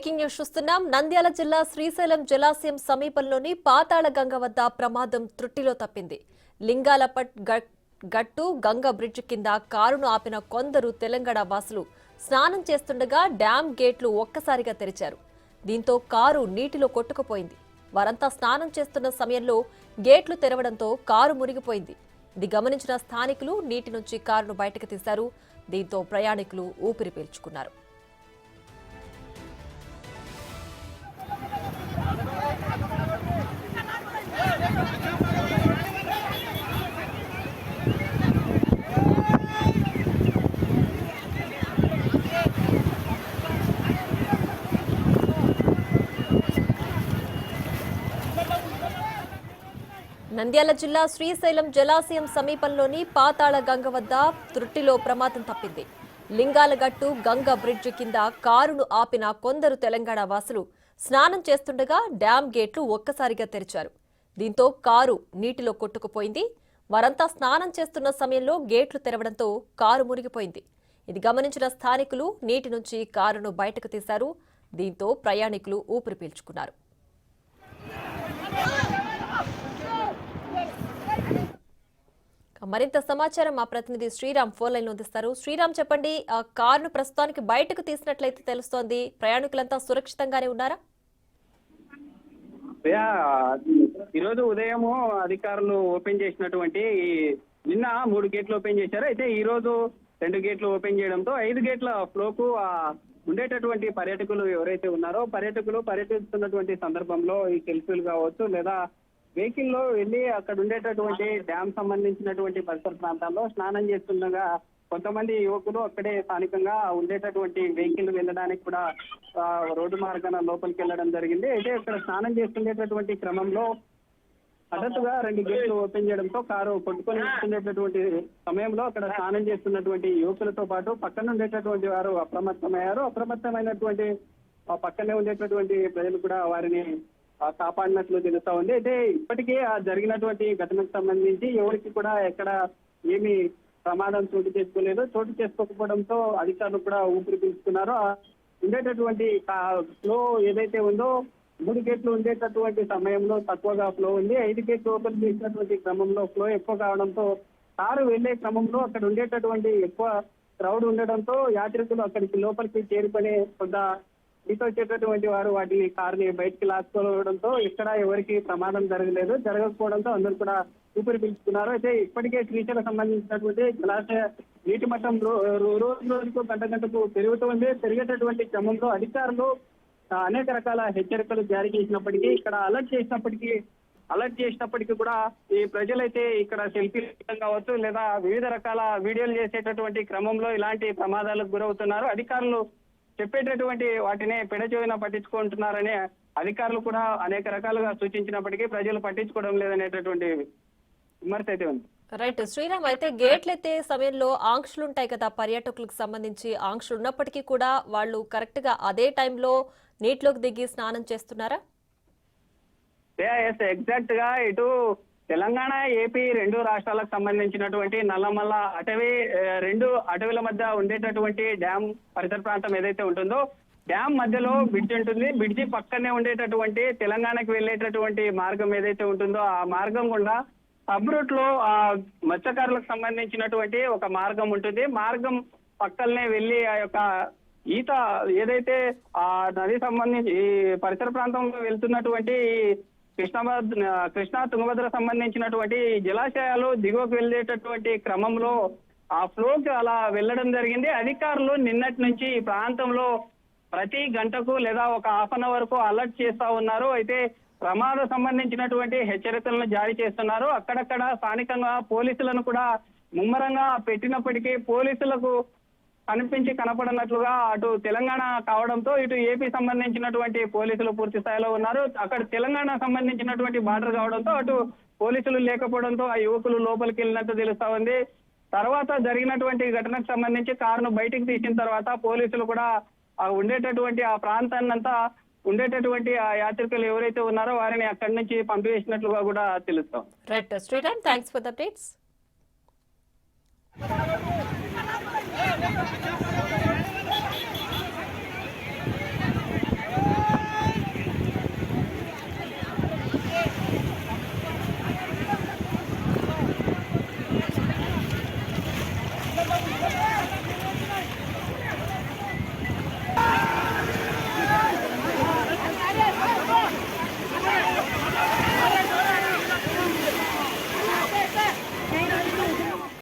Breaking news చూస్తున్నాం. నంద్యాల జిల్లా శ్రీశైలం జలాశయం సమీపంలోని పాతాళ గంగ వద్ద ప్రమాదం త్రుట్టిలో తప్పింది. లింగాలపట్ గట్టు గంగ బ్రిడ్జ్ కింద కారును ఆపిన కొందరు తెలంగాణ వాసులు స్నానం చేస్తుండగా డ్యాం గేట్లు ఒక్కసారిగా తెరిచారు. దీంతో కారు నీటిలో కొట్టుకుపోయింది. వారంతా స్నానం చేస్తున్న సమయంలో గేట్లు తెరవడంతో కారు మునిగిపోయింది. ఇది గమనించిన స్థానికులు నీటి నుంచి కారును బయటకు తీశారు. దీంతో ప్రయాణికులు ఊపిరి పీల్చుకున్నారు. నంద్యాల జిల్లా శ్రీశైలం జలాశయం సమీపంలోని పాతాళ గంగ వద్ద త్రుట్టిలో ప్రమాదం తప్పింది. లింగాలగట్టు గంగ బ్రిడ్జ్ కింద కారును ఆపిన కొందరు తెలంగాణ వాసులు స్నానం చేస్తుండగా డ్యాం గేట్లు ఒక్కసారిగా తెరిచారు. దీంతో కారు నీటిలో కొట్టుకుపోయింది. వారంతా స్నానం చేస్తున్న సమయంలో గేట్లు తెరవడంతో కారు మునిగిపోయింది. ఇది గమనించిన స్థానికులు నీటి నుంచి కారును బయటకు తీశారు. దీంతో ప్రయాణికులు ఊపిరి పీల్చుకున్నారు. మరింత సమాచారం మా ప్రతినిధి శ్రీరామ్ ఫోన్ లైన్ అందిస్తారు. శ్రీరామ్, చెప్పండి, కారును ప్రస్తుతానికి బయటకు తీసినట్లయితే తెలుస్తోంది. ప్రయాణికులంతా సురక్షితంగానే ఉన్నారా? ఈరోజు ఉదయం అధికారులు ఓపెన్ చేసినటువంటి నిన్న 3 గేట్లు ఓపెన్ చేశారు. అయితే ఈ రోజు 2 గేట్లు ఓపెన్ చేయడంతో 5 గేట్ల ఫ్లోకు ఉండేటటువంటి పర్యాటకులు ఎవరైతే ఉన్నారో పర్యాటకులు పర్యటిస్తున్నటువంటి సందర్భంలో ఈ సెల్ఫీలు కావచ్చు లేదా వెహికల్ లో వెళ్ళి అక్కడ ఉండేటటువంటి డ్యామ్ సంబంధించినటువంటి పరిసర ప్రాంతాల్లో స్నానం చేస్తుండగా కొంతమంది యువకులు అక్కడే స్థానికంగా ఉండేటటువంటి వెహికల్ వెళ్ళడానికి కూడా రోడ్డు మార్గాన లోపలికి వెళ్ళడం జరిగింది. అయితే ఇక్కడ స్నానం చేస్తుండేటటువంటి క్రమంలో హఠాత్తుగా 2 గేట్లు ఓపెన్ చేయడంతో కారు కొట్టుకొని వస్తుండేటటువంటి సమయంలో అక్కడ స్నానం చేస్తున్నటువంటి యువకులతో పాటు పక్కన ఉండేటటువంటి వారు అప్రమత్తమయ్యారు. అప్రమత్తమైనటువంటి పక్కనే ఉండేటటువంటి ప్రజలు కూడా వారిని కాపాడినట్లు తెలుస్తా ఉంది. అయితే ఇప్పటికే జరిగినటువంటి ఘటనకు సంబంధించి ఎవరికి కూడా ఎక్కడ ఏమి ప్రమాదం చోటు చేసుకోలేదు. చోటు చేసుకోకపోవడంతో అధికారులు కూడా ఊపిరి పీల్చుకున్నారు. ఉండేటటువంటి ఫ్లో ఏదైతే ఉందో 3 గేట్లు ఉండేటటువంటి సమయంలో తక్కువగా ఫ్లో ఉంది. 5 గేట్లు ఓపెన్ చేసినటువంటి క్రమంలో ఫ్లో ఎక్కువ కావడంతో కారు వెళ్లే క్రమంలో అక్కడ ఉండేటటువంటి ఎక్కువ క్రౌడ్ ఉండడంతో యాత్రికులు అక్కడికి లోపలికి చేరుకునే కొంత ఈత వచ్చేటటువంటి వారు వాటిని కారుని బయటికి లాక్కోవడంతో ఇక్కడ ఎవరికి ప్రమాదం జరగకపోవడంతో అందరూ కూడా ఊపిరి పీల్చుకున్నారు. అయితే ఇప్పటికే శ్రీశైలం సంబంధించినటువంటి జలాశయ నీటి మట్టం రోజుకు గంటకు పెరుగుతుంది. పెరిగేటటువంటి క్రమంలో అధికారులు అనేక రకాల హెచ్చరికలు జారీ చేసినప్పటికీ ఇక్కడ అలర్ట్ చేసినప్పటికీ కూడా ఈ ప్రజలైతే ఇక్కడ సెల్ఫీలు కావచ్చు లేదా వివిధ రకాల వీడియోలు చేసేటటువంటి క్రమంలో ఇలాంటి ప్రమాదాలకు గురవుతున్నారు. అధికారులు చెప్పేటటువంటి వాటిని పెడచెవిన పట్టించుకుంటున్నారని అధికారులు కూడా అనేక రకాలుగా సూచించినప్పటికీ ప్రజలు పట్టించుకోవడం లేదనేటటువంటి విమర్శ అయితే ఉంది. రైట్ శ్రీరామ్, అయితే గేట్లు ఎత్తే సమయంలో ఆంక్షలు ఉంటాయి కదా, పర్యాటకులకు సంబంధించి ఆంక్షలు ఉన్నప్పటికీ కూడా వాళ్ళు కరెక్ట్ గా అదే టైంలో నీటిలోకి దిగి స్నానం చేస్తున్నారా? ఎగ్జాక్ట్ గా ఇటు తెలంగాణ ఏపీ 2 రాష్ట్రాలకు సంబంధించినటువంటి నల్లమల్ల అటవీ 2 అటవీల మధ్య ఉండేటటువంటి డ్యామ్ పరిసర ప్రాంతం ఏదైతే ఉంటుందో డ్యామ్ మధ్యలో బ్రిడ్జ్ ఉంటుంది. బ్రిడ్జి పక్కనే ఉండేటటువంటి తెలంగాణకు వెళ్ళేటటువంటి మార్గం ఏదైతే ఉంటుందో ఆ మార్గం గుండా సబ్ రూట్ లో మత్స్యకారులకు సంబంధించినటువంటి ఒక మార్గం ఉంటుంది. మార్గం పక్కనే వెళ్ళి ఆ యొక్క ఈత ఏదైతే ఆ నది సంబంధించి ఈ పరిసర ప్రాంతంలో వెళ్తున్నటువంటి కృష్ణా తుంగభద్ర సంబంధించినటువంటి జలాశయాలు దిగువకు వెళ్ళేటటువంటి క్రమంలో ఆ ఫ్లోకి అలా వెళ్ళడం జరిగింది. అధికారులు నిన్నటి నుంచి ఈ ప్రాంతంలో ప్రతి గంటకు లేదా ఒక హాఫ్ అన్ అవర్ కు అలర్ట్ చేస్తా ఉన్నారు. అయితే ప్రమాదం సంబంధించినటువంటి హెచ్చరికలను జారీ చేస్తున్నారు. అక్కడక్కడ స్థానికంగా పోలీసులను కూడా ముమ్మరంగా పెట్టినప్పటికీ పోలీసులకు కనపడనట్లుగా అటు తెలంగాణ కావడంతో ఇటు ఏపీ సంబంధించినటువంటి పోలీసులు పూర్తి స్థాయిలో ఉన్నారు. అక్కడ తెలంగాణ సంబంధించినటువంటి బార్డర్ కావడంతో అటు పోలీసులు లేకపోవడంతో ఆ యువకులు లోపలికి వెళ్ళినట్టు తెలుస్తా ఉంది. తర్వాత జరిగినటువంటి ఘటనకు సంబంధించి కారును బయటికి తీసిన తర్వాత పోలీసులు కూడా ఉండేటటువంటి ఆ ప్రాంతాన్నంతా ఉండేటటువంటి ఆ యాత్రికులు ఎవరైతే ఉన్నారో వారిని అక్కడి నుంచి పంపివేసినట్లుగా కూడా తెలుస్తాం. Right Sriram, thanks for the updates.